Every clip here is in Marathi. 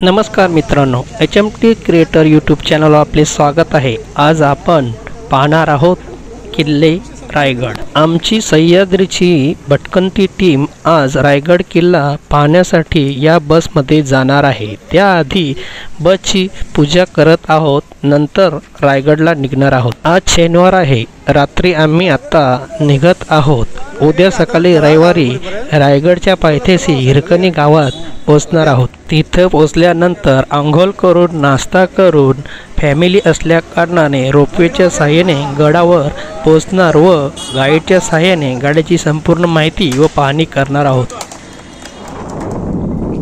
नमस्कार मित्रांनो, HMT क्रिएटर यूट्यूब चॅनलवर आपले स्वागत आहे। आज आपण पाहणार आहोत किल्ले रायगड। आमची सह्याद्रीची भटकंती टीम आज रायगड किल्ला पाहण्यासाठी या बसमध्ये जाणार आहे। त्याआधी बसची पूजा करत आहोत, नंतर रायगडला निघणार आहोत। आज शनिवार आहे, रात्री आम्ही आता निघत आहोत। उद्या सकाळी रविवारी रायगडच्या पायथ्याशी हिरकणी गावात पोहोचणार आहोत। तिथे पोहोचल्यानंतर आंघोळ करून नाश्ता करून फॅमिली असल्या कारणाने रोपवेच्या साहाय्याने गडावर पोहोचणार व गाईडच्या साहाय्याने गाडीची संपूर्ण माहिती व पाहणी करणार आहोत।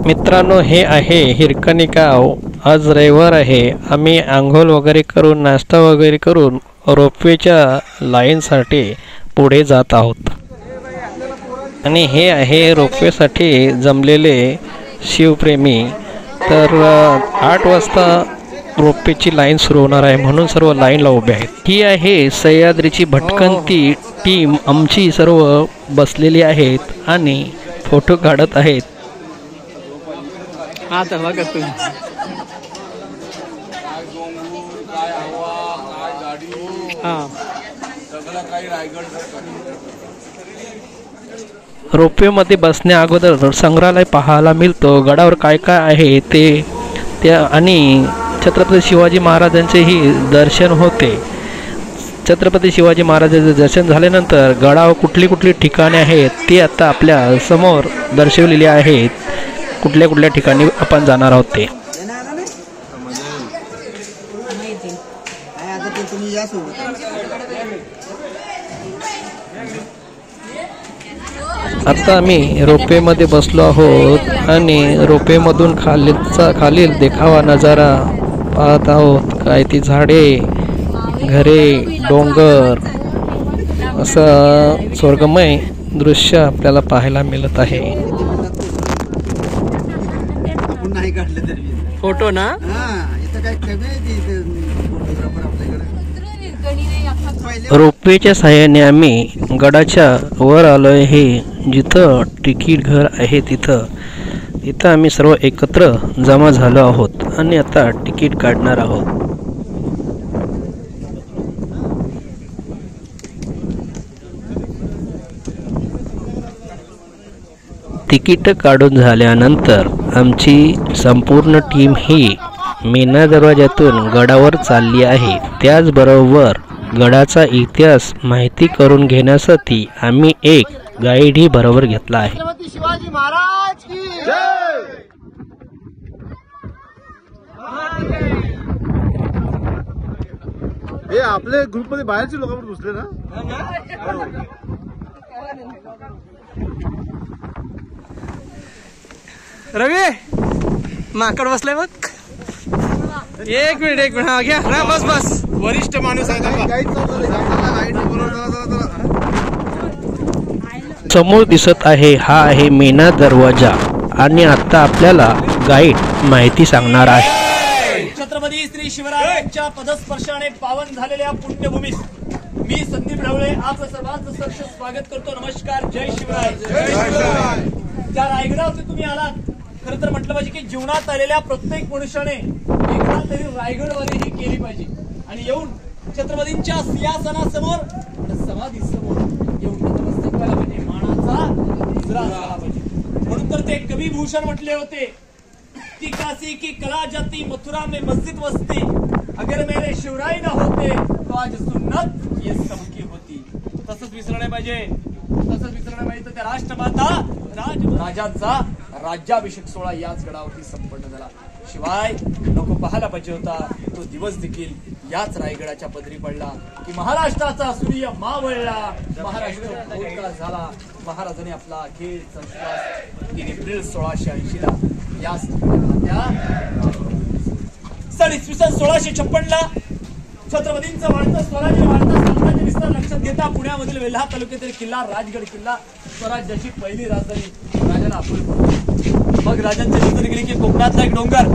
मित्रांनो, हे आहे हिरकणी गाव। आज रविवार आहे। आम्ही आंघोळ वगैरे करून नाश्ता वगैरे करून रोपवेच्या लाईनसाठी पुढे जात आहोत। आणि हे आहे रोपवेसाठी जमलेले शिवप्रेमी। तर 8 वाजता रोपवेची लाईन सुरू होणार आहे, म्हणून सर्व लाईनला उभे आहेत। ही आहे सह्याद्रीची भटकंती टीम। आमची सर्व बसलेली आहेत आणि फोटो काढत आहेत। रोपवेमध्ये बसण्या अगोदर संग्रहालय पाहायला मिळतो। गडावर काय काय आहे ते आणि छत्रपती शिवाजी महाराजांचेही दर्शन होते। छत्रपती शिवाजी महाराजांचे दर्शन झाल्यानंतर गडावर कुठली ठिकाणे आहेत ते आता आपल्या समोर दर्शवलेली आहेत। कुठल्या ठिकाणी आपण जाणार आहोत ते आता आम्ही रोपवेमध्ये बसलो आहोत आणि रोपवेमधून खालील देखावा नजारा पाहत आहोत। काय ती झाडे, घरे, डोंगर, असं स्वर्गमय दृश्य आपल्याला पाहायला मिळत आहे। फोटो ना रोपवेच्या साहाय्याने आम्ही गडाच्या वर आलोय। हे जिथं तिकीट घर आहे तिथं आम्ही सर्व एकत्र जमा झालो आहोत आणि आता तिकीट काढणार आहोत। तिकीट काढून झाल्यानंतर आमची संपूर्ण टीम ही मेना दरवाजातून गडावर चालली आहे। त्याचबरोबर गडाचा इतिहास माहिती करून घेण्यासाठी आम्ही एक गाईडही बरोबर घेतला आहे। छत्रपती शिवाजी महाराज की जय। हे आपले ग्रुप मध्ये बाहेरचे लोक पण घुसले ना। रवी माकड बसलाय बघ। एक मिनिट हा घ्या ना, बस वरिष्ठ माणूस आहे। समोर दिसत आहे हा आहे मेना दरवाजा आणि आता आपल्याला गाईड माहिती सांगणार आहे। छत्रपती श्री शिवरायांच्या पदस्पर्शाने पावन झालेल्या पुण्यभूमीस मी संदीप ढवळे आपलं सर्वांचं सहर्ष स्वागत करतो। नमस्कार, जय शिवराय। त्या रायगडावरती तुम्ही आलात। खरं तर म्हटलं पाहिजे की जीवनात आलेल्या प्रत्येक मनुष्याने एकदा तरी रायगडवारी ही केली पाहिजे आणि येऊन छत्रपतींच्या सिंहासनासमोर समाधीसमोर येऊन नतमस्तक व्हायला पाहिजे, मानाचा मुजरा झाला पाहिजे। म्हणून तर ते कवी भूषण म्हटले होते की काशी की कला जाती मथुरा में मस्जिद वसती, अगर मेरे शिवराय न होते तो आज सुन्नत ये सबकी होती। तसंच विसरणे पाहिजे, तर त्या राष्ट्रमाता राजांचा राज्याभिषेक सोहळा याच गडावरती संपन्न झाला। शिवाय नको पाहायला पाहिजे होता तो दिवस देखील याच रायगडाच्या पदरी पडला की महाराष्ट्राचा सूर्य मावळला, महाराष्ट्र मोठा झाला। महाराजांनी आपला अखेरचा श्वास 3 एप्रिल 1680 ला या इसवी सन 1656 ला छत्रपतींचं वाढतं स्वराज्य, वाढतं साम्राज्य विस्तार लक्षात घेता पुण्यामधील वेल्हा तालुक्यातील किल्ला राजगड किल्ला स्वराज्याची पहिली राजधानी राजाला आपण। मग राजांची राजधानी गेली की कोकणातला एक डोंगर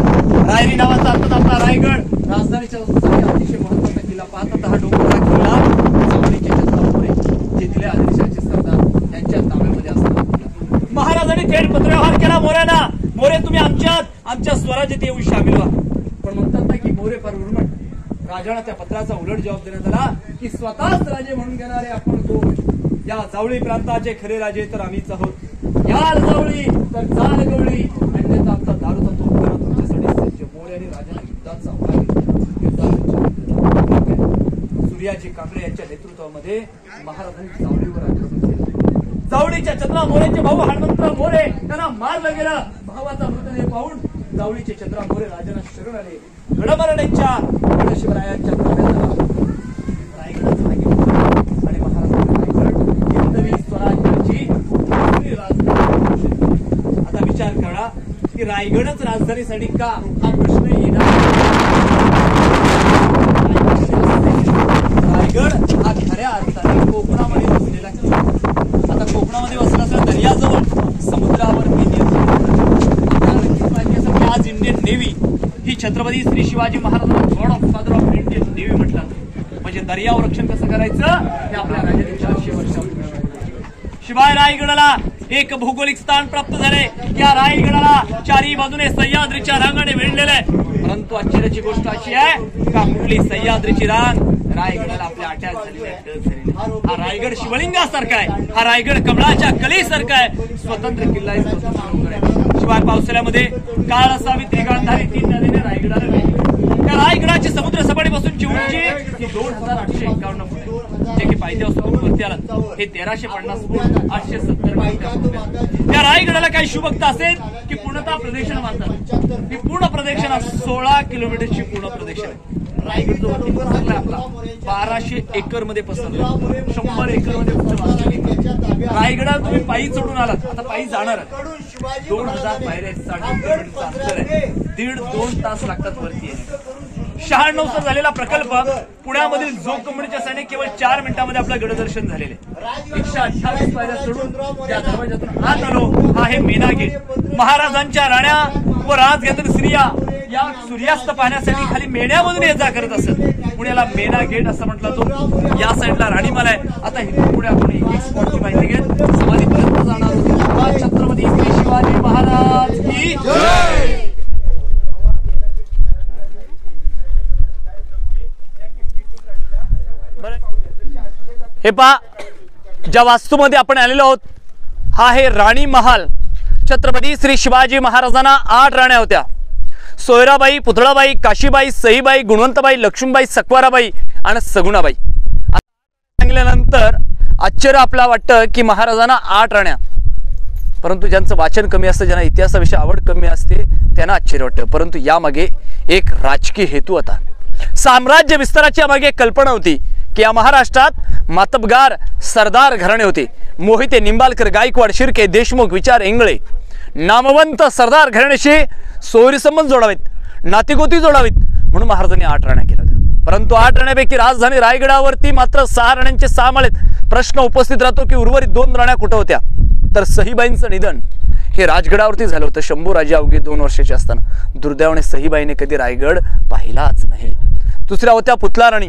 रायरी नावाचा अर्थात आपला रायगड राजधानीच्या अतिशय महत्वाचा किल्ला। पाहतात हा डोंगर हा किल्ला जमिनीच्या छतावर जिथले आदिलशाही सरदार यांच्या ताब्यामध्ये असताना महाराजांनी थेट पत्रव्यवहार केला मोऱ्यांना। मोरे तुम्ही आमच्यात आमच्या स्वराज्यात येऊन शामिल व्हा. पण म्हणतात ना की मोरे फार उर्मट. राजाला त्या पत्राचा उलट जबाब देण्यात आला की स्वतःच राजे म्हणून घेणारे आपण कोण. या जावळी प्रांताचे खरे राजे तर आम्हीच आहोत. याल जावळी तर चाल गवळी, अन्यथा आमचा दारूचा तो तुमच्यासाठी सज्ज. मोरे आणि राजाला युद्धाचा सूर्याजी कांबळे यांच्या नेतृत्वामध्ये महाराजांनी जावळीवर आक्रमण केलं. जावळीच्या चंद्रा मोरेचे भाऊ हनुमंतराव मोरे त्यांना मारलं गेलं. भावाचा मृतदेह पाहून जावळीचे चंद्रा मोरे राजांना शरण आले. गडमरणेच्या गडशिवरायांच्या ताब्यात रायगडाचा आणि महाराजांनी रायगड ही नवी स्वराज्याची राजधानी. आता विचार करा की रायगडच राजधानीसाठी का हा प्रश्न येणार. रायगड हा खऱ्या अर्थाने कोकणामध्ये वसलेला. आता कोकणामध्ये वसला असला दर्याजवळ समुद्रावर आज इंडियन नेव्ही ही छत्रपती श्री शिवाजी महाराजांना God of father of Indian navy म्हटलं. म्हणजे दर्यावर रक्षण कसं करायचं हे आपल्या राज्याने 400 वर्षापूर्वी. शिवाय रायगडाला एक भौगोलिक स्थान प्राप्त झाले. या रायगडाला चारी बाजूने सह्याद्रीच्या रांगाने वेढलेलं आहे. परंतु आश्चर्याची गोष्ट अशी आहे का कुठली सह्याद्रीची रांग रायगडाला आपल्या अटॅच झालेली आहे. हा रायगड शिवलिंगासारखा आहे. हा रायगड कमळाच्या कलीसारखा आहे. स्वतंत्र किल्ला आहे. शिवाय पावसाळ्यामध्ये काळ सावित्री गांधारी 3 नदीने रायगडाला वेढली. त्या रायगडाची समुद्र सपाटीपासूनची उंची ही 2851 फूट आहे. जे की पायथ्यापासून वरती आला हे 1350 फूट 870 मीटर. त्या रायगडाला काही शुभक्त असेल की पूर्णतः प्रदक्षिण मानतात. ही पूर्ण प्रदक्षिणा 16 किलोमीटरची पूर्ण प्रदक्षिणा आहे. रायगड जो वरती पसरलाय आपला 1200 एकर मध्ये पसरला. 100 एकर मध्ये रायगडावर तुम्ही पायी चढून आलात. आता पायी जाणार 2000 पायऱ्या 60 किलोमीटरचं अंतर आहे. 1.5-2 तास लागतात वरती यायला. 96 झालेला प्रकल्प पुण्यामधील जोग कंपनीच्या सैनिक केवळ 4 मिनिटांमध्ये आपलं गडदर्शन झालेले. 128 पायऱ्या चढून त्या दरवाजातून आत आलो. हा आहे मेना गेट. महाराजांच्या राण्या व राजघराण्यातील स्त्रिया या सूर्यास्त पाहण्यासाठी खाली मेण्यामधून ये जा करत असत. पुण्याला मेना गेट असं म्हटलं तो. या साईडला राणीमाल आहे. आता इथून पुढे आपण एक स्पॉटची माहिती घेत समाधीपर्यंत जाणार. छत्रपती श्री शिवाजी महाराज की जय. हे पहा ज्या वास्तूमध्ये आपण आलेलो आहोत हा आहे राणी महाल. छत्रपती श्री शिवाजी महाराजांना 8 राण्या होत्या. सोयराबाई, पुतळाबाई, काशीबाई, सईबाई, गुणवंतबाई, लक्ष्मीबाई, सकवाराबाई आणि सगुणाबाई. सांगितल्यानंतर आश्चर्य आपला वाटतं की महाराजांना 8 राण्या. परंतु ज्यांचं वाचन कमी असतं, ज्यांना इतिहासाविषयी आवड कमी असते त्यांना आश्चर्य वाटतं. परंतु यामागे एक राजकीय हेतू होता. साम्राज्य विस्ताराची यामागे कल्पना होती की या महाराष्ट्रात मातबगार सरदार घराणे होते. मोहिते, निंबाळकर, गायकवाड, शिर्के, देशमुख, विचार, इंगळे नामवंत सरदार घराण्याशी सोयरी संबंध जोडावेत, नातेगोती जोडावेत म्हणून महाराजांनी 8 राण्या केल्या होत्या. परंतु 8 राण्यापैकी राजधानी रायगडावरती मात्र 6 राण्यांचे 6 माळेत. प्रश्न उपस्थित राहतो की उर्वरित 2 राण्या कुठं होत्या. तर सहीबाईंचं निधन हे राजगडावरती झालं होतं. शंभूराजे अवघे 2 वर्षाचे असताना. दुर्दैवाने सहीबाईने कधी रायगड पाहिलाच नाही. दुसऱ्या होत्या पुतला राणी,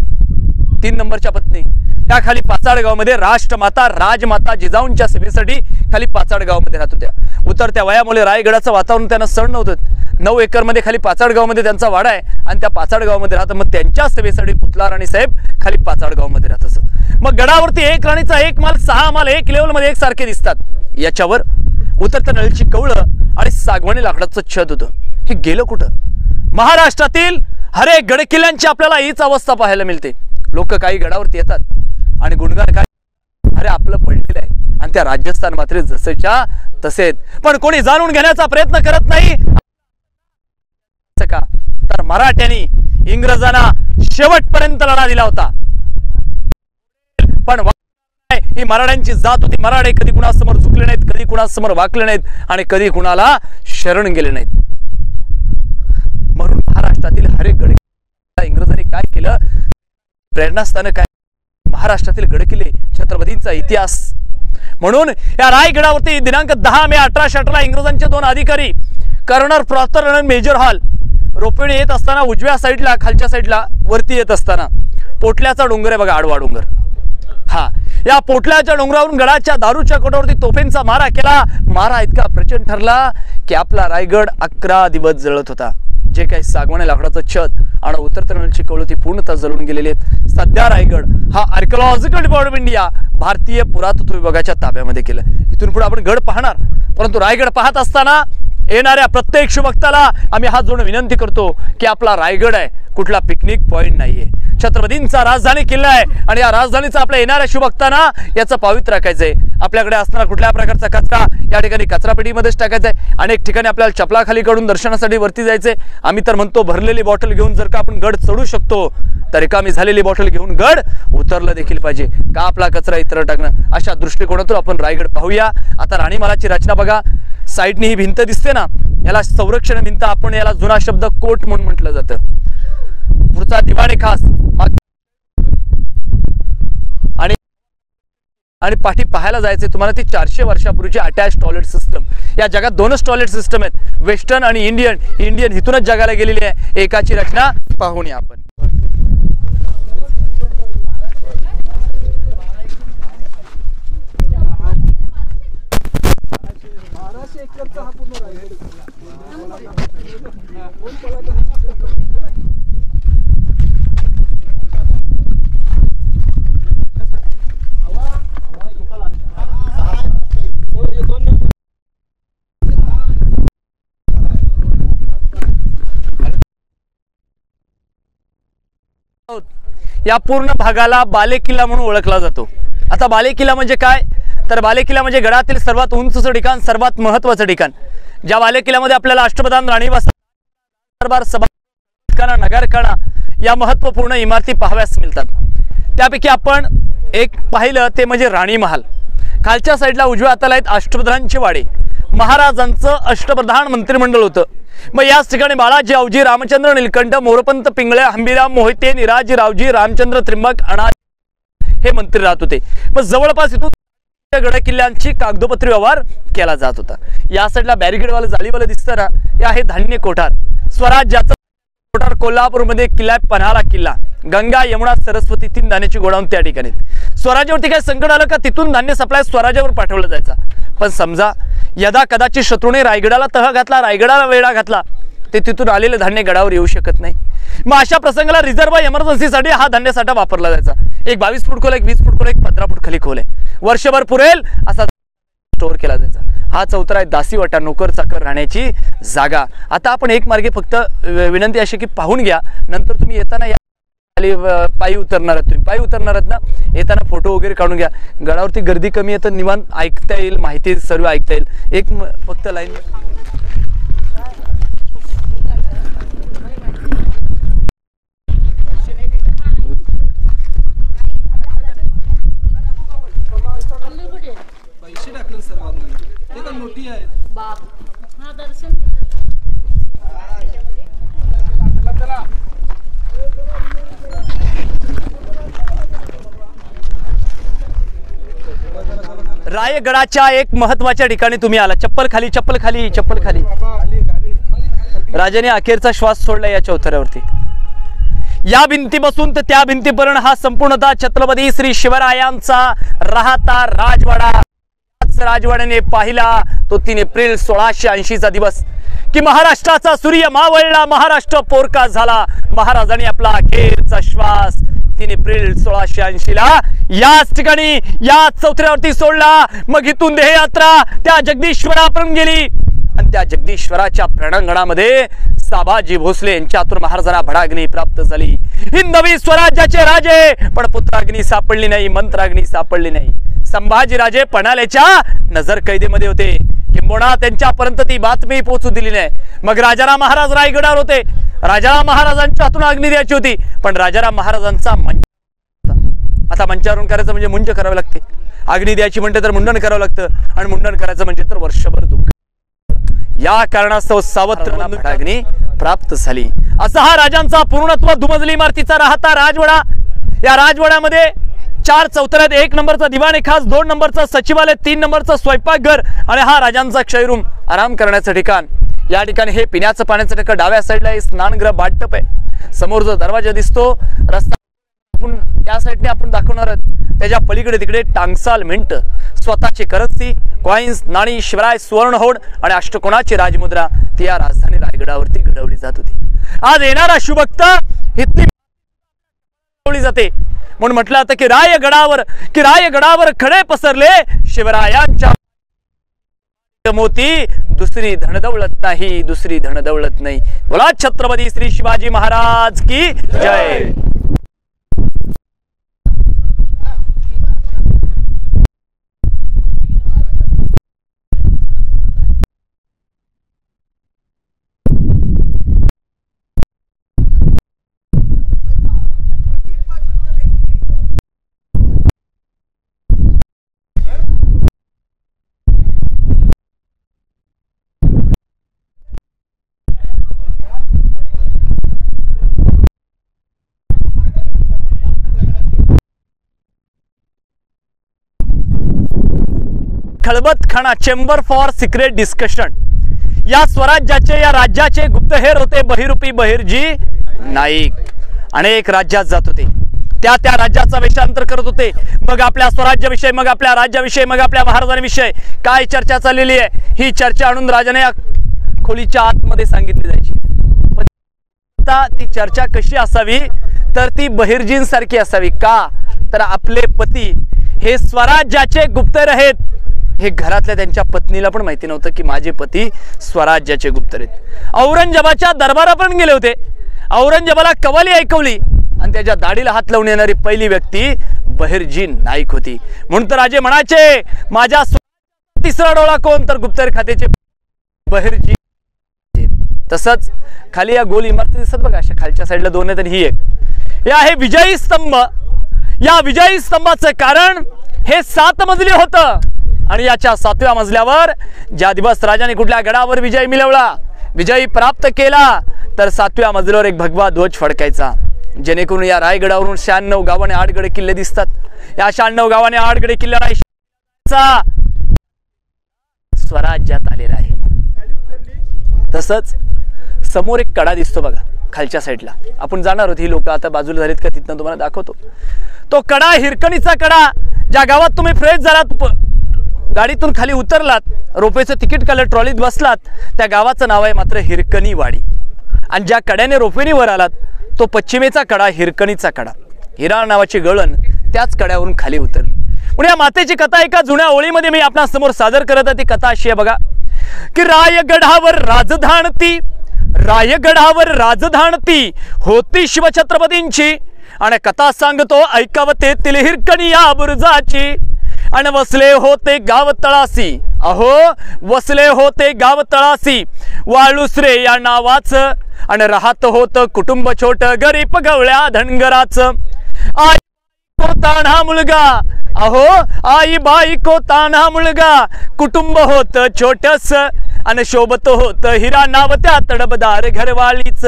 3 नंबरच्या पत्नी. त्या खाली पाचाडगावमध्ये राष्ट्रमाता राजमाता जिजाऊंच्या सेवेसाठी खाली पाचाडगावमध्ये राहत होत्या. उतरत्या वयामुळे रायगडाचं वातावरण त्यांना सहन नव्हतं. 9 एकरमध्ये खाली पाचाडगावमध्ये त्यांचा वाडा आहे आणि त्या पाचाडगावमध्ये राहतात. मग त्यांच्या सेवेसाठी पुतला राणी साहेब खाली पाचाडगावमध्ये राहत असत. मग गडावरती एक राणीचा एक माल 6 माल एक लेवलमध्ये एकसारखे दिसतात. याच्यावर उतरत्या नळीची कवळं आणि सागवानी लाकडाचं छत होतं. हे गेलं कुठं? महाराष्ट्रातील हर एक गडकिल्ल्यांची आपल्याला हीच अवस्था पाहायला मिळते. लोक काही गडावरती येतात आणि गुणगान काय, अरे आपलं पडलेलं आहे. आणि त्या राजस्थान मात्र जसेच्या तसेच. पण कोणी जाणून घेण्याचा प्रयत्न करत नाही का? तर मराठ्यांनी इंग्रजांना शेवटपर्यंत लढा दिला होता. पण ही मराठ्यांची जात होती. मराठे कधी कुणासमोर झुकले नाहीत, कधी कुणासमोर वाकले नाहीत आणि कधी कुणाला शरण गेले नाहीत. म्हणून महाराष्ट्रातील हर एक गड इंग्रजांनी काय केलं, प्रेरणास्थान काय, महाराष्ट्रातील गडकिल्ले, छत्रपतींचा इतिहास. म्हणून या रायगडावरती दिनांक 10 मे 1818 इंग्रजांचे 2 अधिकारी कर्नल प्रॉस्पर आणि मेजर हॉल रोपणे येत असताना उजव्या साईडला खालच्या साईडला वरती येत असताना पोटल्याचा डोंगर आहे बघा, आडवा डोंगर. हा या पोटल्याच्या डोंगरावरून गडाच्या दारूच्या कोटावरती तोफेंचा मारा केला। मारा इतका प्रचंड ठरला की आपला रायगड 11 दिवस जळत होता। जे काही सागवानी लाकडाचं छत आणि उतरतानाची कौल ती पूर्णतः जळून गेलेली आहेत। सध्या रायगड हा आर्किओलॉजिकल डिपार्टमेंट ऑफ इंडिया भारतीय पुरातत्व विभागाच्या ताब्यामध्ये केलं। इथून पुढे आपण गड पाहणार, परंतु रायगड पाहत असताना येणाऱ्या प्रत्येक शुभभक्ताला आम्ही हात जोडून विनंती करतो की आपला रायगड आहे, कुठला पिकनिक पॉइंट नाहीये। छत्रपतींचा राजधानी किल्ला आहे आणि या राजधानीचा आपल्या येणाऱ्या शुभभक्तांना याचं पावित्र्य राखायचंय। आपल्याकडे असणारा कुठल्या प्रकारचा कचरा या ठिकाणी कचरापेटीमध्येच टाकायचा आहे। अनेक ठिकाणी आपल्याला चपला खाली काढून दर्शनासाठी वरती जायचंय। आम्ही तर म्हणतो भरलेली बॉटल घेऊन जर का आपण गड चढू शकतो तर रिकामी झालेली बॉटल घेऊन गड उतरलं देखील पाहिजे का आपला कचरा इतर टाकणं। अशा दृष्टिकोनातून आपण रायगड पाहूया। आता राणीमहालाची रचना बघा, साईडनी ही भिंत दिसते ना, याला संरक्षण भिंत, आपण याला जुना शब्द कोट म्हणून म्हटलं जातं। पुढचा दिवाणे खास आणि पाठी पाहायला जायचे तुम्हाला ती 400 वर्षापूर्वीची अटॅच टॉयलेट सिस्टम। या जगात 2च टॉयलेट सिस्टम आहेत, वेस्टर्न आणि इंडियन। इंडियन इथूनच जगाला गेलेली आहे। एकाची रचना पाहून या आपण। या पूर्ण भागाला बालेकिल्ला म्हणून ओळखला जातो। आता बालेकिल्ला म्हणजे काय, तर बालेकिल्ला म्हणजे गडातील सर्वात उंचचं ठिकाण, सर्वात महत्त्वाचं ठिकाण। ज्या बालेकिल्ल्यामध्ये आपल्याला अष्टप्रधान राणीवास, दरबार, सभा, नगरखाना या महत्त्वपूर्ण इमारती पाहाव्यास मिळतात। त्यापैकी आपण एक पाहिलं ते म्हणजे राणी महाल। खालच्या साईडला उजव्या हाताला आहेत अष्टप्रधानांचे वाडे। महाराजांचं अष्टप्रधान मंत्रिमंडळ होतं। मग याच ठिकाणी बाळाजी, अवजी, रामचंद्र, नीलकंठ, मोरपंत, पिंगळे, हंबीराम, मोहिते, निराजी, रावजी, रामचंद्र, त्रिंबक, अनाजी हे मंत्री राहत होते। मग जवळपास इथून गड किल्ल्यांची कागदोपत्री व्यवहार केला जात होता। या साईडला बॅरिकेडवाला जाळीवाला दिसतं ना, हे आहे धान्य कोठार। स्वराज्याचं कोठार कोल्हापूरमध्ये किल्ला, पन्हाळा किल्ला, गंगा, यमुना, सरस्वती 3 धान्याची गोडाऊन त्या ठिकाणी। स्वराज्यावरती काय संकट आलं का तिथून धान्य सप्लाय स्वराज्यावर पाठवलं जायचं। पण समजा यदा कदाचित शत्रूने रायगडाला तह घातला, रायगडाला वेढा घातला, ते तिथून आलेले धान्य गडावर येऊ शकत नाही। मग अशा प्रसंगाला रिझर्व्ह इमर्जन्सीसाठी हा धान्य साठा वापरला जायचा। एक 22 फूट खोल, एक 20 फूट खोल, एक 15 फूट खाली खोल आहे, वर्षभर पुरेल असा स्टोअर केला जायचा। हा चौथरा आहे दासीवाटा, नोकर चाकर राहण्याची जागा। आता आपण एक मार्गे फक्त विनंती अशी की पाहून घ्या, नंतर तुम्ही येताना या पायी उतरणार आहात, तुम्ही पायी उतरणार आहात ना, येताना फोटो वगैरे काढून घ्या। गडावरती गर्दी कमी आहे तर निवांत ऐकता येईल, माहिती सर्व ऐकता येईल। एक फक्त लाईन पैसे टाकले सर्वांनी, ते तर मोठी आहे बाप। हा दर्शन रायगडाच्या एक महत्त्वाच्या ठिकाणी तुम्ही आला। चप्पल खाली, चप्पल खाली, चप्पल खाली। राजाने अखेरचा श्वास सोडला या चौथऱ्यावरती। या भिंतीपासून तर त्या भिंतीपर्यंत हा संपूर्णतः छत्रपती श्री शिवरायांचा राहता राजवाडा। राजवाड्याने पाहिला तो 3 एप्रिल 1680चा दिवस की महाराष्ट्राचा सूर्य मावळला, महाराष्ट्र पोरका झाला। महाराजांनी आपला अखेरचा श्वास 3 एप्रिल 1680ला याच ठिकाणी या चौथऱ्यावरती सोडला। मग इथून देहयात्रा त्या जगदीश्वरापर्यंत गेली आणि त्या जगदीश्वराच्या प्रांगणामध्ये साबाजी भोसले यांच्यातून महाराजांना भडाग्नी प्राप्त झाली। हिंदवी स्वराज्याचे राजे, पण पुत्राग्नी सापडली नाही, मंत्राग्नी सापडली नाही। संभाजी राजे पणाल्याच्या नजर कैदेमध्ये होते, किंबहुना त्यांच्यापर्यंत ती बातमी पोहोचू दिली नाही। मग राजाराम महाराज रायगडावर होते, राजाराम महाराजांच्या हातून अग्नी द्यायची होती, पण राजाराम महाराजांचा मंच, आता मंचावरून करायचं म्हणजे मुंज करावं लागते, अग्नी द्यायची म्हणते तर मुंडन करावं लागतं, आणि मुंडन करायचं म्हणजे तर वर्षभर दुःख। या कारणास्तव सावत्र भडाग्नी प्राप्त झाली। असा हा राजांचा पूर्णत्व दुमजली इमारतीचा राहता राजवाडा। या राजवाड्यामध्ये 4 चौथऱ्यात 1 नंबरचा दिवाणे खास, 2 नंबरचा सचिवालय, 3 नंबरचा स्वयंपाकघर आणि हा राजांचा क्षयरूम, आराम करण्याचं ठिकाण। या ठिकाणी हे पिण्याचं पाण्याचं ठिकाण, डाव्या साईडला हे स्नानगृह बाटप आहे। समोर जो दरवाजा दिसतो रस्ता आपण त्या साईडने आपण दाखवणार आहोत। त्याच्या पलीकडे तिकडे टांगसाल मिंट, स्वतःची करन्सी, कॉइन्स, नाणी, शिवराय सुवर्णहोड आणि अष्टकोणाची राजमुद्रा ती या राजधानी रायगडावरती घडवली जात होती। आज येणारा शुभक्त इतकी जाते म्हणून म्हटलं जातं की रायगडावर खडे पसरले शिवरायांच्या मोती, दुसरी धनदौलत नाही। बोला छत्रपती श्री शिवाजी महाराज की जय। खळबतखाना चेंबर फॉर सिक्रेट डिस्कशन या स्वराज्याचे, या राज्याचे गुप्तहेर होते बहिरूपी बहिर्जी नाईक। अनेक राज्यात जात होते, त्या राज्याचा वेषांतर करत होते। मग आपल्या स्वराज्याविषयी, मग आपल्या राज्याविषयी, मग आपल्या महाराजांविषयी काय चर्चा चाललेली आहे ही चर्चा आणून राजाने या खोलीच्या आतमध्ये सांगितली जायची। पण आता ती चर्चा कशी असावी तर ती बहिर्जींसारखी असावी। का तर आपले पती हे स्वराज्याचे गुप्तहेर आहेत। हे घरातल्या त्यांच्या पत्नीला पण माहिती नव्हतं की माझे पती स्वराज्याचे गुप्तहेर आहेत। औरंगजेबाच्या दरबारात पण गेले होते, औरंगजेबाला कवाली ऐकवली आणि त्याच्या दाढीला हात लावून येणारी पहिली व्यक्ती बहिर्जी नाईक होती। म्हणून तर राजे म्हणायचे माझ्या तिसरा डोळा कोण तर गुप्तहेर खात्याचे बहिर्जी। तसंच खाली या गोल इमारती दिसत बघा, अशा खालच्या साईडला दोन आहेत आणि ही एक, हे आहे विजयी स्तंभ। या विजयी स्तंभाचं कारण हे 7 मजली होतं आणि याच्या 7व्या मजल्यावर ज्या दिवस राजाने कुठल्या गडावर विजय मिळवला, विजयी प्राप्त केला तर 7व्या मजल्यावर एक भगवा ध्वज फडकायचा, जेणेकरून या रायगडावरून 96 गावाने 8 गड किल्ले दिसतात। या 96 गावाने 8 गड किल्ल्याचा स्वराज्यात आलेला आहे। तसंच समोर एक कडा दिसतो बघा खालच्या साईडला, आपण जाणार आहोत। ही लोक आता बाजूला झालीत का तिथनं तुम्हाला दाखवतो। तो कडा हिरकणीचा कडा, ज्या गावात तुम्ही फ्रेश झालात, गाडीतून खाली उतरलात, रोपेचं तिकीट काढलं, ट्रॉलीत बसलात, त्या गावाचं नाव आहे मात्र हिरकणी वाडी। आणि ज्या कड्याने रोपेनी वर आलात तो पश्चिमेचा कडा, हिरकणीचा कडा। हिरा नावाची गळण त्याच कड्यावरून खाली उतरली। म्हणून या मातेची कथा एका जुन्या ओळीमध्ये मी आपल्या समोर सादर करत आहे। ती कथा अशी आहे बघा की रायगडावर राजधानती होती शिवछत्रपतींची, आणि कथा सांगतो ऐकावं तेथील हिरकणी या बुरुजाची। आणि वसले होते गाव तळासी, अहो वसले होते गाव तळासी, वाळुसरे या नावाचं, आणि राहत होतं कुटुंब छोट गरीब गवळ्या धनगराचं। आई को तान्हा मुलगा, अहो आई बाई को तान्हा मुलगा, कुटुंब होत छोटस आणि शोभत होत हिरा नाव त्या तडबदार घरवाळीच।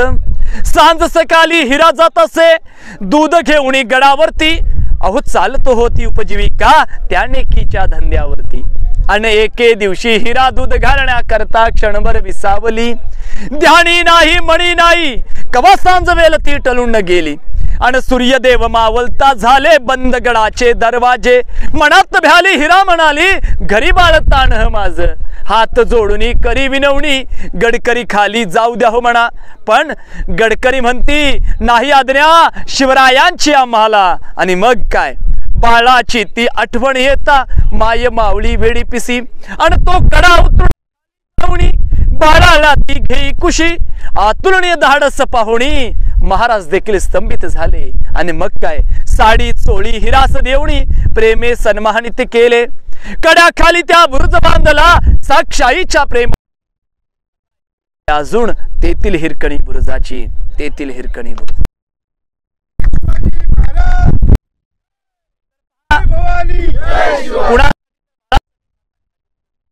सांज सकाळी हिरा जात असे दूध घेऊन गडावरती, अहो चालत होती उपजीविका त्या नेकीच्या धंद्यावरती। आणि एके दिवशी हिरा दूध घालण्याकरता क्षणभर विसावली, ध्यानी नाही मणी नाही, कवा सांजवेल ती टलून गेली। आणि सूर्यदेव मावलता झाले बंद गडाचे दरवाजे, मनात भ्याली हिरा म्हणाली घरी बाळतान माझ, हात जोडून करी विनवणी गडकरी खाली जाऊ द्या हो म्हणा। पण गडकरी म्हणती नाही आज्ञा शिवरायांची आम्हाला। आणि मग काय, बाळाची ती आठवण येता माय मावळी वेडी पिसी, आणि तो कडा उतरून बाळाला ती घेई कुशी, अतुलनीय धाडस पाहुणी महाराज देखील स्तंभित झाले। आणि मग काय, साडी चोळी हिरास देवणी प्रेमे सन्मानित केले, कड्याखाली त्या बुरुज बांधला साक्षाईच्या प्रेम, अजून तेथील हिरकणी बुरुजाची, तेथील हिरकणी बुरुज।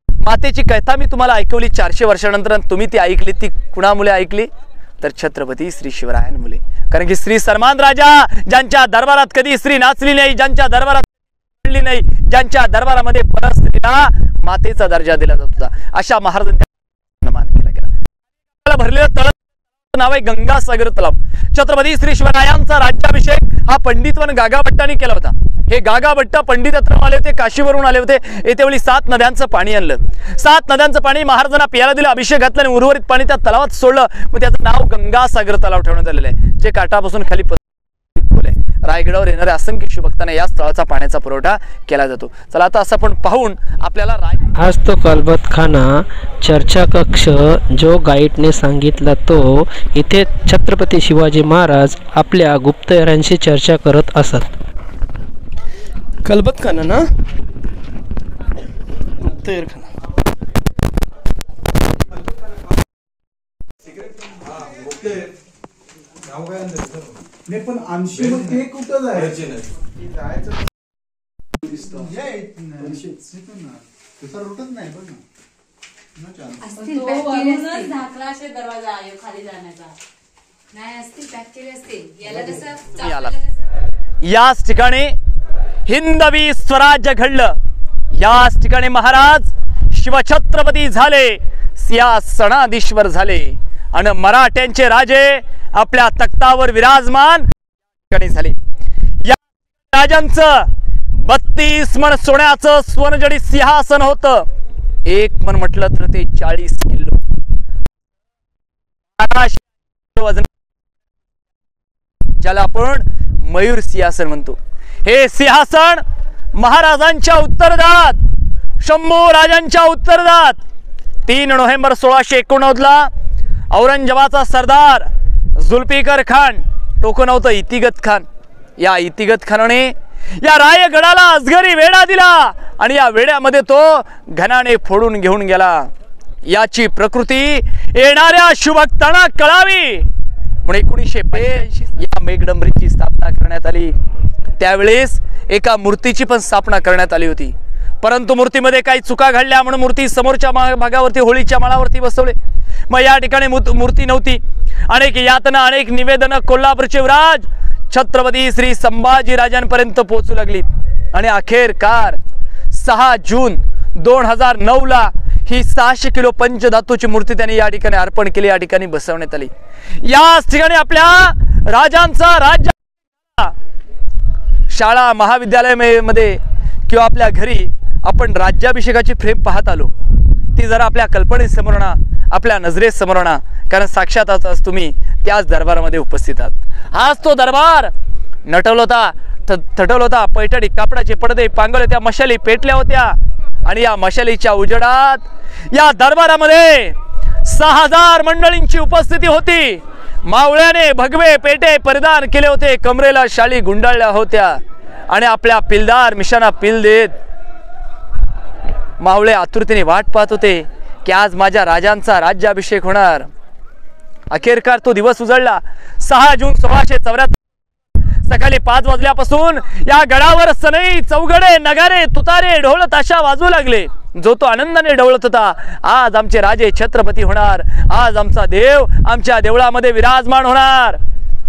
मातेची कथा मी तुम्हाला ऐकवली 400 वर्षानंतर, तुम्ही ती ऐकली, ती कुणामुळे ऐकली तर छत्रपती श्री शिवरायांमुळे। कारण की श्री सन्मान राजा ज्यांच्या दरबारात कधी स्त्री नाचली नाही, ज्यांच्या दरबारात नाही, ज्यांच्या दरबारामध्ये परस्त्रीला मातेचा दर्जा दिला जात होता, अशा महाराजांचा मान केला गेला। भरलेलं तळ नाव आहे गंगासागर तलाव। छत्रपती श्री शिवरायांचा राज्याभिषेक हा पंडितवन गागाभट्टांनी केला होता। हे गागाभट्ट पंडित आले होते, काशीवरून आले होते। येते वेळी 7 नद्यांचं पाणी आणलं। 7 नद्यांचं पाणी महाराजांना प्यायला दिलं, अभिषेक घातला आणि उर्वरित पाणी त्या तलावात सोडलं। मग त्याचं नाव गंगासागर तलाव ठेवण्यात आलेलं आहे, जे काठापासून खाली रायगडावर येणाऱ्या असंख्य शिवभक्तांना या स्थळाचा पाण्याचा पुरवठा केला जातो। चला आता असं पण पाहून आपल्याला आज तो कलबतखाना चर्चा कक्ष जो गाईडने सांगितला तो इथे छत्रपती शिवाजी महाराज आपल्या गुप्तहेरांशी चर्चा करत असत। कलबतखाना ना गुप्तहेरखाना नाही पण आणशी मग ते कुठं जायचं रुटत नाही बघ दरवाजा आहे खाली जाण्याचा नाही असतील बॅक्टेरिया असतील याला कसं याच ठिकाणी हिंदवी स्वराज्य घडलं। याच ठिकाणी महाराज शिवछत्रपती झाले, सिंहासनाधीश्वर झाले आणि मराठ्यांचे राजे आपल्या तख्तावर विराजमान झाले। या राजांचं 32 मन सोन्याचं स्वर्णजडी सिंहासन होतं। एक मन म्हटलं तर ते 40 किलो वजन, ज्याला आपण मयूर सिंहासन म्हणतो। हे सिंहासन महाराजांच्या उत्तरार्धात, शंभू राजांच्या उत्तरार्धात 3 नोव्हेंबर 1689 ला औरंगजेबाचा सरदार जुल्फिकार खान, टोकन होतं इतिगत खान, या इतिगत खानाने या रायगडाला अजगरी वेढा दिला आणि या वेड्यामध्ये तो घनाने फोडून घेऊन गेला। याची प्रकृती येणाऱ्या शिवभक्तांना कळावी म्हणून 1982 या मेघडंबरीची स्थापना करण्यात आली। त्यावेळेस एका मूर्तीची पण स्थापना करण्यात आली होती, परंतु मूर्तीमध्ये काही चुका घडल्या म्हणून मूर्ती समोरच्या भागावरती होळीच्या माळावरती बसवले। मग या ठिकाणी मूर्ती नव्हती। अनेक यातना, अनेक निवेदन कोल्हापूरचे युवराज छत्रपती श्री संभाजी राजांपर्यंत पोहोचू लागली आणि अखेरकार 6 जून 2009 ला ही 600 किलो पंचधातूची मूर्ती त्यांनी या ठिकाणी अर्पण केली, या ठिकाणी बसवण्यात आली। याच ठिकाणी आपल्या राजांचा राज्य शाळा महाविद्यालयामध्ये किंवा आपल्या घरी आपण राज्याभिषेकाची फ्रेम पाहत आलो, ती जरा आपल्या कल्पनेसमोर ना, आपल्या नजरेसमोर ना, कारण साक्षात आज तुम्ही त्याच दरबारामध्ये उपस्थित आहात। आज तो दरबार नटवला होता, थटवला होता। पैठणी कापडाचे पडदे पांगवले, त्या मशाली पेटल्या होत्या आणि या मशालीच्या उजेडात या दरबारामध्ये 6000 मंडळींची उपस्थिती होती। मावळ्याने भगवे पेटे परिधान केले होते, कमरेला शाली गुंडाळल्या होत्या आणि आपल्या पिलदार मिशांना पिल देत मावळे आतुरतेने वाट पाहत होते की आज माझ्या राजांचा राज्याभिषेक होणार। अखेरकार तो दिवस उजळला। 6 जून 1674 सकाळी 5 वाजल्यापासून या गडावर सनई, चौघडे, नगारे, तुतारे, ढोल ताशा वाजू लागले। जो तो आनंदाने ढवळत होता, आज आमचे राजे छत्रपती होणार, आज आमचा देव आमच्या देवळामध्ये विराजमान होणार।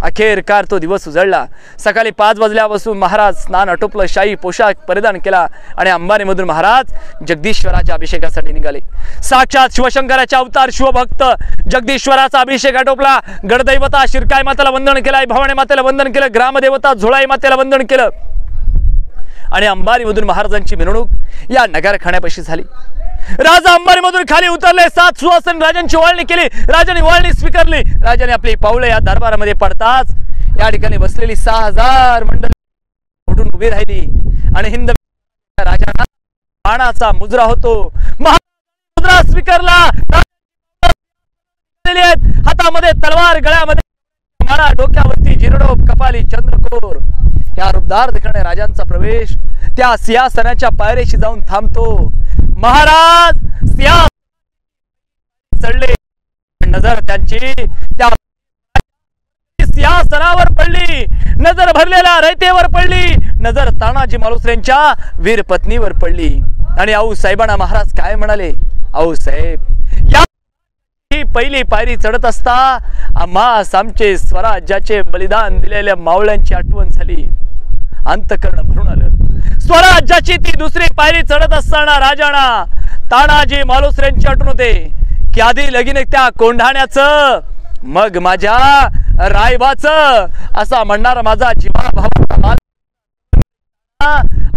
अखेरकार तो दिवस उजळला। सकाळी 5 वाजल्यापासून महाराज स्नान आटोपलं, शाही पोशाख परिधान केला आणि अंबारीमधून महाराज जगदीश्वराच्या अभिषेकासाठी निघाले। साक्षात शिवशंकराचा अवतार शिवभक्त जगदीश्वराचा अभिषेक आटोपला। गडदैवता शिरकाई मातेला वंदन केलं, भवानी मातेला वंदन केलं, ग्रामदेवता झोळाई मातेला वंदन केलं आणि अंबारीमधून महाराजांची मिरवणूक या नगारखान्यापाशी झाली। राजा अंबारीमधून खाली उतरले, 7 सुवासन राजांची ओवाळणी केली, राजांनी ओवाळणी स्वीकारली। राजाने आपली पावले या दरबारामध्ये पडताच या ठिकाणी बसलेली 6000 मंडळी उठून उभी राहिली आणि हिंद राजांना बाणाचा मुजरा होतो, मुद्रा स्वीकारला। हातामध्ये तलवार, गळ्यामध्ये माळा, डोक्यावरती जिरडोप, कपाली चंद्रकोर। या रूपदार दिखणाऱ्या राजांचा प्रवेश त्या सिंहासनाच्या पायरीशी जाऊन थांबतो। महाराज चढले, नजर त्यांची त्या सिंहासनावर पडली, नजर भरलेल्या रयतेवर पडली, नजर तानाजी मालुसरेंच्या वीर पत्नीवर पडली आणि आऊ साहेबांना महाराज काय म्हणाले, आऊ साहेब या पहिली पायरी चढत असता आम्हास आमचे स्वराज्याचे बलिदान दिलेल्या मावळ्यांची आठवण झाली, अंतकरण भरून आलं। स्वराज्याची ती दुसरी पायरी चढत असताना राजांना तानाजी मालुसरेंची आठवण होते की आधी लगीन त्या कोंढाण्याचं मग माझ्या रायबाचं असा म्हणणारा माझा जीवा भाऊ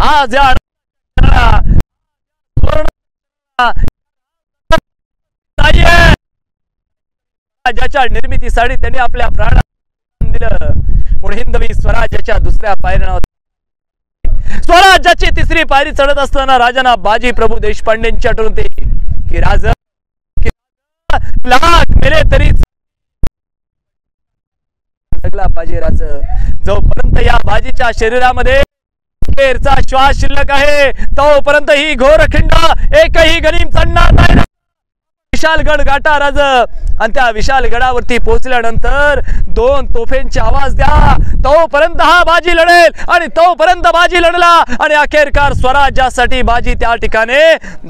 आज या राज्याच्या निर्मितीसाठी त्यांनी आपल्या प्राणाला दिलं. म्हणून हिंदवी स्वराज्याच्या दुसऱ्या पायऱ्यावर स्वराज्याची तिसरी पायरी चढत असताना राजांना बाजी प्रभू देशपांडेंची आठवण होते की राज लाख मेले तरी सगळा पाहिजे राज. जोपर्यंत या बाजीच्या शरीरामध्ये श्वास शिल्लक आहे तोपर्यंत ही घोरखिंड एकही गनिम चढणार नाही. विशालगड गाठा राज आणि त्या विशाल गडावरती पोहोचल्यानंतर 2 तोफेंचे आवाज द्या. तोपर्यंत हा बाजी लढेल आणि तोपर्यंत बाजी लढला आणि अखेरकार स्वराज्यासाठी बाजी त्या ठिकाणी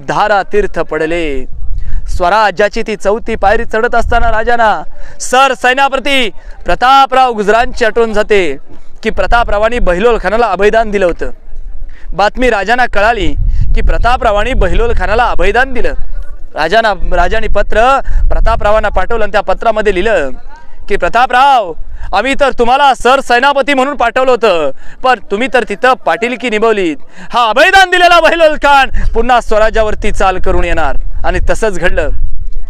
धारा तीर्थ पडले. स्वराज्याची ती 4थी पायरी चढत असताना राजांना सर सेनापती प्रतापराव गुजरांची आठवण जाते की प्रतापरावांनी बहिलोल खानाला अभयदान दिलं होतं. बातमी राजांना कळाली की प्रतापरावांनी बहिलोल खानाला अभयदान दिलं. राजाने पत्र प्रतापरावांना पाठवलं आणि त्या पत्रामध्ये लिहिलं की प्रतापराव, आम्ही तर तुम्हाला सर सेनापती म्हणून पाठवलं होतं पण तुम्ही तर तिथं पाटीलकी निभवलीत. हा अभयदान दिलेला बहिलोल खान पुन्हा स्वराज्यावरती चाल करून येणार. आणि तसंच घडलं.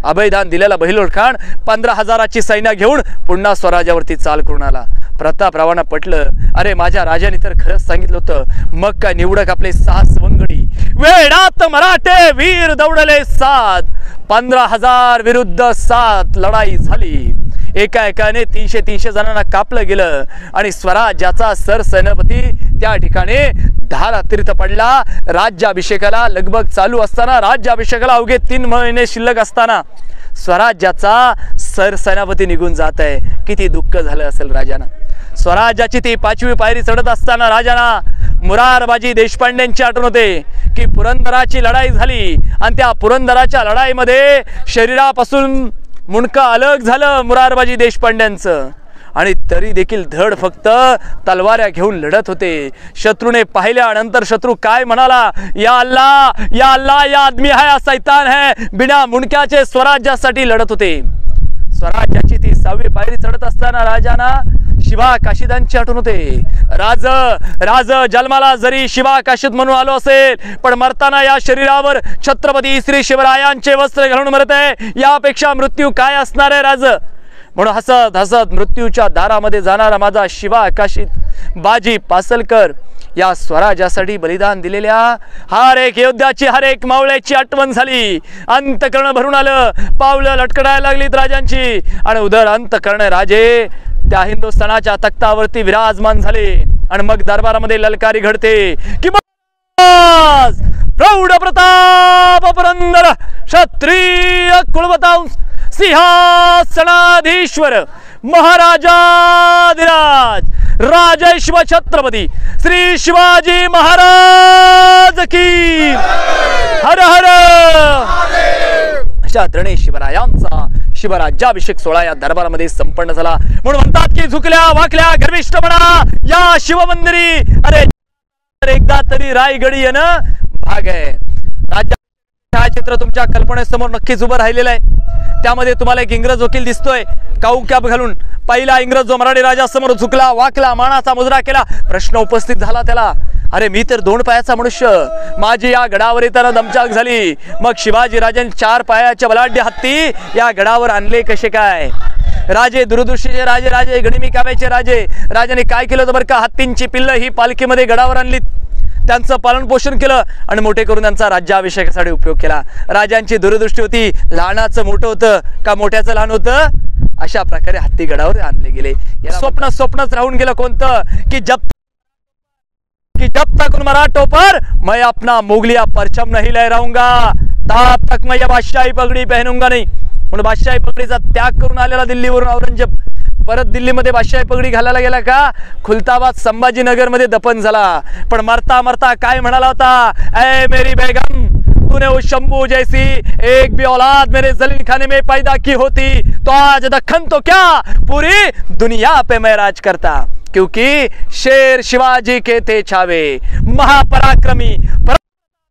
अभयदान दिलेला बहिलोल खान 15,000ची सैन्य घेऊन पुन्हा स्वराज्यावरती चाल करून आला. प्रतापरावांना पटलं, अरे माझ्या राजाने तर खरंच सांगितलं होतं. मग काय निवडक आपले 6 सवंगडी वेळात मराठे वीर दौडले 7. 15,000 विरुद्ध 7 लढाई झाली. एकाएकाने 300 जणांना कापलं गेलं आणि स्वराज्याचा सरसेनापती त्या ठिकाणी धारा तीर्थ पडला. राज्याभिषेकाला लगबग चालू असताना, राज्याभिषेकाला अवघे 3 महिने शिल्लक असताना स्वराज्याचा सरसेनापती निघून जात आहे. किती दुःख झालं असेल राजांना. स्वराज्याची ती 5वी पायरी चढत असताना राजांना मुरारबाजी देशपांडेंची आठवण होते की पुरंदराची लढाई झाली आणि त्या पुरंदराच्या लढाईमध्ये शरीरापासून मुंडकं अलग झालं मुरारबाजी देशपांड्यांचं आणि तरी देखील धड फक्त तलवाऱ्या घेऊन लढत होते. शत्रूने पाहिल्यानंतर शत्रू काय म्हणाला, या अल्लाह या आदमी है या शैतान है, बिना मुंडक्याचे स्वराज्यासाठी लढत होते. स्वराज्याची ती 6वी पायरी चढत असताना राजांना शिवा काशीदांची आठवण होते. राज जन्माला जरी शिवा काशीद म्हणून आलो असेल पण मरताना या शरीरावर छत्रपती श्री शिवरायांचे वस्त्र घालून मरत आहे. यापेक्षा मृत्यू काय असणार आहे राज. म्हणून हसत हसत मृत्यूच्या दारामध्ये जाणारा माझा शिवा काशीद बाजी पासलकर या स्वराज्यासाठी बलिदान दिलेल्या हर एक योद्ध्याची, हर एक मावळ्याची आठवण झाली. अंतकर्ण भरून आलं. पावलं लटकडायला लागलीत राजांची आणि उदर अंतकर्ण राजे त्या हिंदुस्थानाच्या तख्तावरती विराजमान झाले. आणि मग दरबारामध्ये ललकारी घडते की प्रौढ प्रताप पुरंदर क्षत्रिय कुलवंश सिंहासनाधीश्वर महाराजाधिराज राजेश्वर छत्रपती श्री शिवाजी महाराज की हर हर. अशा तऱ्हेने शिवरायांचा शिवराज्याभिषेक सोहळा या दरबारामध्ये संपन्न झाला. म्हणून म्हणतात की झुकल्या वाकल्या गर्विष्ठपणा या शिवमंदिरी. अरे एकदा तरी रायगडी येणं भाग आहे. छायाचित्र तुमच्या कल्पनेसमोर नक्कीच उभं राहिलेलं आहे. त्यामध्ये तुम्हाला एक इंग्रज वकील दिसतोय काऊ कॅप घालून. पहिला इंग्रज जो मराठी राजासमोर झुकला वाकला मानाचा मुजरा केला. प्रश्न उपस्थित झाला त्याला, अरे मी तर 2 पायाचा मनुष्य, माझी या गडावर येताना दमछाक झाली, मग शिवाजी राजांनी 4 पायाच्या बलाढ्य हत्ती या गडावर आणले कसे काय. राजे दूरदृष्टीचे राजे गणिमी काव्याचे राजाने काय केलं होतं बरं का, हत्तींची पिल्ल ही पालखीमध्ये गडावर आणलीत, त्यांचं पालन पोषण केलं आणि मोठे करून त्यांचा राज्याभिषेकासाठी उपयोग केला. राजांची दूरदृष्टी होती, लहानाचं मोठं होतं का मोठ्याचं लहान होतं. अशा प्रकारे हत्ती गडावर आणले गेले. स्वप्नच राहून गेलं कोणतं की जब तक मराठों पर मैं अपना मुगलिया परचम नहीं लहराऊंगा तब तक मैं ये बादशाही पगड़ी पहनूंगा नहीं. म्हणून बादशाही पगडीचा त्याग करून आलेला दिल्लीवरून औरंगजेब परत दिल्लीमध्ये बादशाही पगडी घालायला गेला का खुलताबाद संभाजीनगर मध्ये दफन झाला. पण मरता मरता काय म्हणाला होता, ऐ मेरी बेगम तूने उस शंभू जैसी एक भी औलाद मेरे जलील खाने में पैदा की होती तो आज दक्खन तो क्या पूरी दुनिया पे मैं राज करता. क्योंकि शेर शिवाजी के थे छावे महापराक्रमी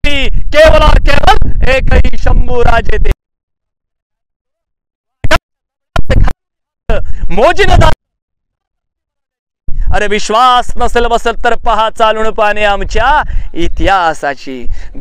केवल और केवल एक ही शंभू राजे थे. मोजीने अरे विश्वास नसेल बसत तर पहा चालून पाहणे आमच्या इतिहासाची.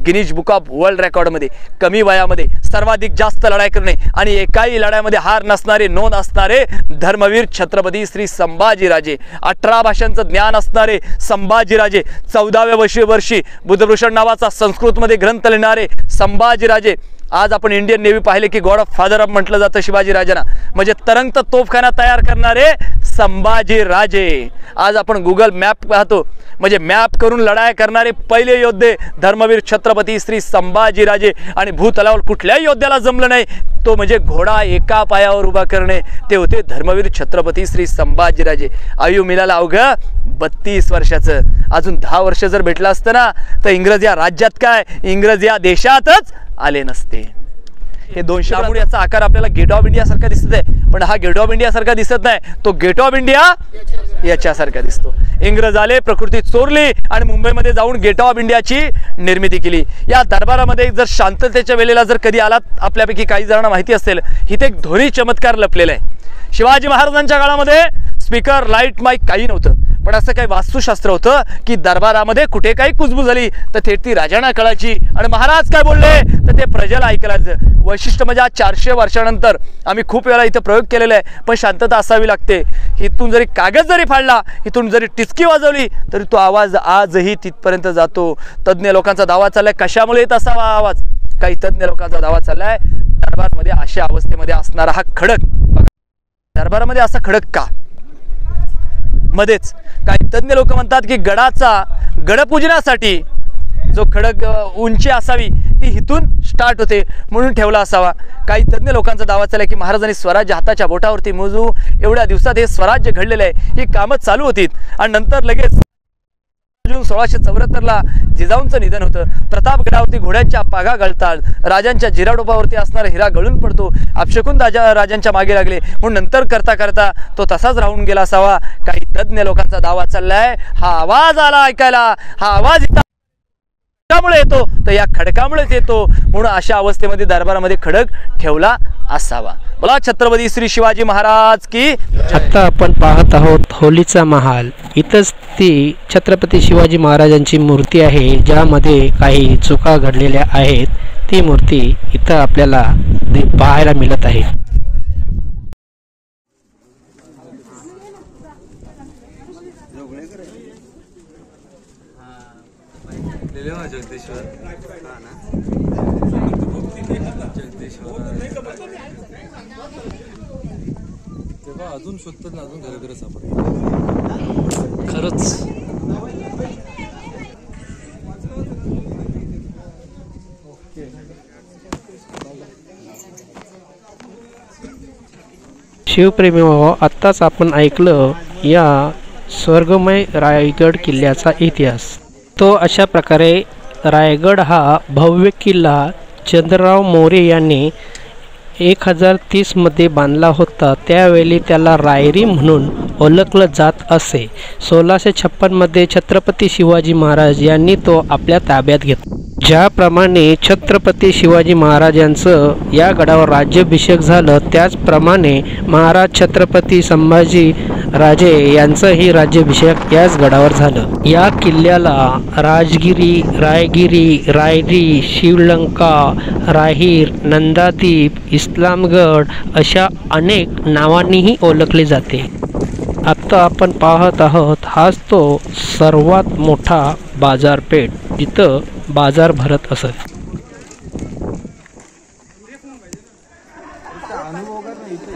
गिनीज बुक ऑफ वर्ल्ड रेकॉर्डमध्ये कमी वयामध्ये सर्वाधिक जास्त लढाई करणे आणि एकाही लढाईमध्ये हार नसणारे नोंद असणारे धर्मवीर छत्रपती श्री संभाजीराजे. 18 भाषांचं ज्ञान असणारे संभाजीराजे. 14व्या वर्षी बुद्धभूषण नावाचा संस्कृतमध्ये ग्रंथ लिहिणारे संभाजीराजे. आज आपण इंडियन नेव्ही पाहिले की गॉड ऑफ फादर ऑफ म्हटलं जातं शिवाजीराजांना, म्हणजे तरंगत तोफखाना तयार करणारे संभाजीराजे. आज आपण गुगल मॅप पाहतो, म्हणजे मॅप करून लढाई करणारे पहिले योद्धे धर्मवीर छत्रपती श्री संभाजीराजे. आणि भूतलावर कुठल्याही योद्ध्याला जमलं नाही तो म्हणजे घोडा एका पायावर उभा करणे, ते होते धर्मवीर छत्रपती श्री संभाजीराजे. आयु मिळालं अवघं 32 वर्षाचं. अजून 10 वर्ष जर भेटलं असतं ना तर इंग्रज या राज्यात काय, इंग्रज या देशातच आले नसते. हे 200 याचा आकार आपल्याला गेट ऑफ इंडिया सारखा दिसत आहे, पण हा गेट ऑफ इंडिया सारखा दिसत नाही, तो गेट ऑफ इंडिया याच्यासारखा दिसतो. इंग्रज आले, प्रकृती चोरली आणि मुंबईमध्ये जाऊन गेट ऑफ इंडियाची निर्मिती केली. या दरबारामध्ये जर शांततेच्या वेळेला जर कधी आलात, आपल्यापैकी काही जणांना माहिती असेल, इथे एक ध्वनी चमत्कार लपलेला आहे. शिवाजी महाराजांच्या काळामध्ये स्पीकर, लाईट, माईक काही नव्हतं, पण असं काही वास्तुशास्त्र होतं की दरबारामध्ये कुठे काही कुजबूज झाली तर थेट ती राजांना कळायची आणि महाराज काय बोलले तर ते प्रजेला ऐकायचं. वैशिष्ट्य म्हणजे आज 400 वर्षानंतर आम्ही खूप वेळा इथं प्रयोग केलेला आहे, पण शांतता असावी लागते. इथून जरी कागद जरी फाडला, इथून जरी टिचकी वाजवली तरी तो आवाज आजही तिथपर्यंत जातो. तज्ज्ञ लोकांचा दावा चाललाय कशामुळे येत असावा आवाज. काही तज्ज्ञ लोकांचा दावा चाललाय दरबारमध्ये अशा अवस्थेमध्ये असणारा हा खडक, दरबारामध्ये असा खडक का मध्येच. काही तज्ञ लोक म्हणतात की गडपूजनासाठी जो खडक उंची असावी ती इथून स्टार्ट होते म्हणून ठेवला असावा. काही तज्ञ लोकांचा दावा चालला की महाराजांनी स्वराज्य हाताच्या बोटावरती मोजू एवढ्या दिवसात हे स्वराज्य घडलेलं आहे, ही कामं चालू होती आणि नंतर लगेच जून 1674ला जिजाऊंचं निधन होतं. प्रतापगडावरती घोड्यांच्या पागा गळतात, राजांच्या जिराडोबावरती असणारा हिरा गळून पडतो. अपशकुन राजांच्या मागे लागले म्हणून नंतर करता करता तो तसाच राहून गेला असावा. काही तज्ञ लोकांचा दावा चाललाय हा आवाज आला ऐकायला, हा आवाज खडकामुळे येतो तर या खडकामुळेच येतो, म्हणून अशा अवस्थेमध्ये दरबारामध्ये खडक ठेवला असावा. बोला छत्रपती श्री शिवाजी महाराज की. आता आपण पाहत आहोत होलीचा महाल. इथंच ती छत्रपती शिवाजी महाराजांची मूर्ती आहे, ज्यामध्ये काही चुका घडलेल्या आहेत. ती मूर्ती इथं आपल्याला पाहायला मिळत आहे. अजून शोधतात ना, अजून घराघर सापडतात खरंच. शिवप्रेमी हो, आत्ताच आपण ऐकलं या स्वर्गमय रायगड किल्ल्याचा इतिहास. तो अशा प्रकारे रायगड हा भव्य किल्ला चंद्रराव मोरे यांनी 1030 बांधला होता. त्यावेळी त्याला रायरी म्हणून ओळखलं जात असे. 1656 छत्रपती शिवाजी महाराज यांनी तो आपल्या ताब्यात घेतला. ज्याप्रमाणे छत्रपती शिवाजी महाराजांचं या गडावर राज्याभिषेक झालं, त्याचप्रमाणे महाराज छत्रपती संभाजी राजे यांचंही राज्याभिषेक याच गडावर झालं. या किल्ल्याला राजगिरी, रायगिरी, रायरी, शिवलंका, राहीर, नंदादीप, इस्लामगड अशा अनेक नावांनीही ओळखले जाते. आता आपण पाहत आहोत हाच तो सर्वात मोठा बाजारपेठ, जिथं बाजार भरत असत.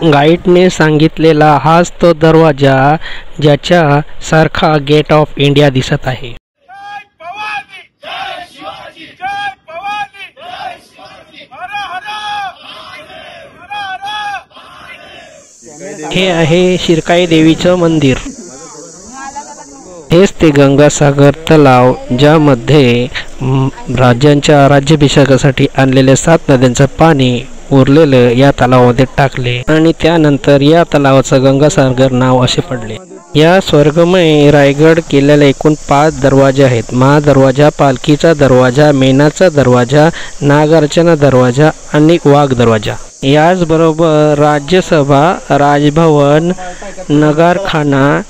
गाईडने सांगितलेला हाच तो दरवाजा, ज्याच्या सारखा गेट ऑफ इंडिया दिसत आहे. हे आहे शिरकाई देवीचं मंदिर. हेच ते गंगासागर तलाव, ज्यामध्ये राज्यांच्या राज्याभिषेकासाठी आणलेले 7 नद्यांचं पाणी उरलेलं या तलावामध्ये टाकले आणि त्यानंतर या तलावाचं गंगासागर नाव असे पडले. या स्वर्गमय रायगड किल्ल्याला एकूण 5 दरवाजे आहेत. महादरवाजा, पालखीचा दरवाजा, मेणाचा दरवाजा, नागार्जुन दरवाजा आणि वाघ दरवाजा. याचबरोबर राज्यसभा, राजभवन, नगारखाना,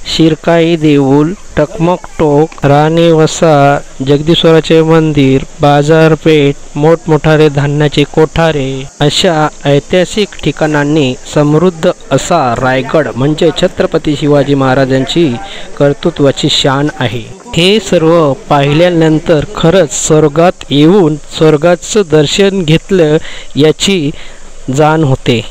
शिरकाई देऊळ, टकमक टोक, राणी वसा, जगदीश्वराचे मंदिर, बाजारपेठ, मोठमोठाले धान्याचे कोठारे अशा ऐतिहासिक ठिकाणांनी समृद्ध असा रायगड म्हणजे छत्रपती शिवाजी महाराजांची कर्तृत्वाची शान आहे. हे सर्व पाहिल्यानंतर खरंच स्वर्गात येऊन स्वर्गाचं दर्शन घेतलं याची जाण होते.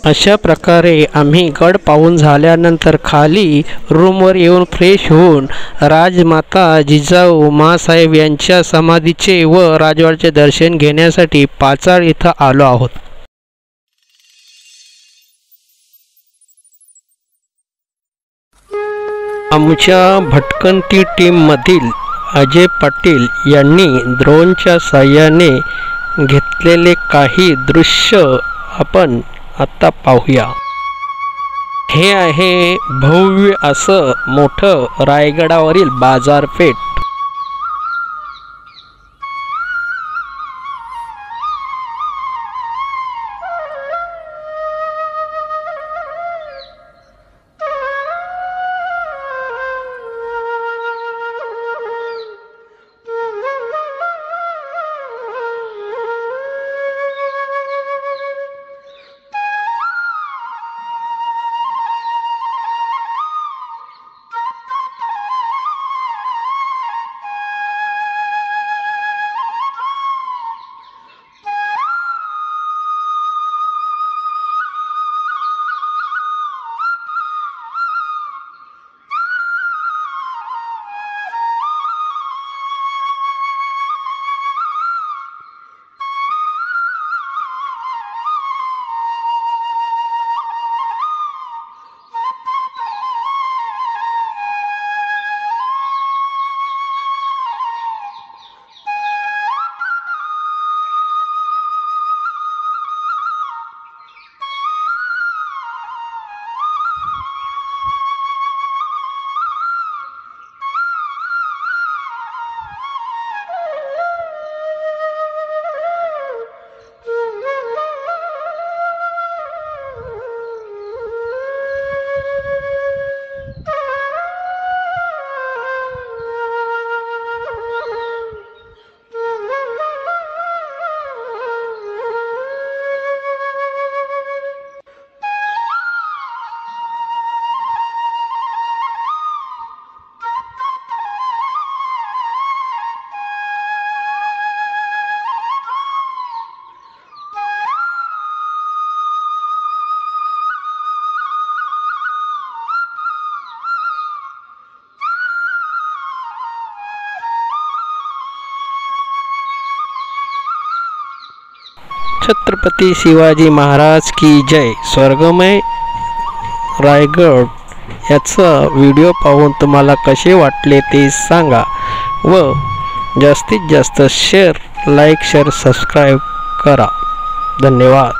अशा प्रकारे आम्ही गड पाहून झाल्यानंतर खाली रूमवर येऊन फ्रेश होऊन राजमाता जिजाऊ माँसाहेब यांच्या समाधीचे व राजवाड्याचे दर्शन घेण्यासाठी पाचाड इथं आलो आहोत. आमच्या भटकंती टीममधील अजय पाटील यांनी ड्रोनच्या साहाय्याने घेतलेले काही दृश्य आपण आता पाहूया. हे आहे भव्य असं मोठं रायगडावरील बाजारपेठ. छत्रपती शिवाजी महाराज की जय. स्वर्गमय रायगड याचा व्हिडिओ पाहून तुम्हाला कसे वाटले ते सांगा व जास्तीत जास्त शेअर, लाईक, शेअर, सबस्क्राईब करा. धन्यवाद.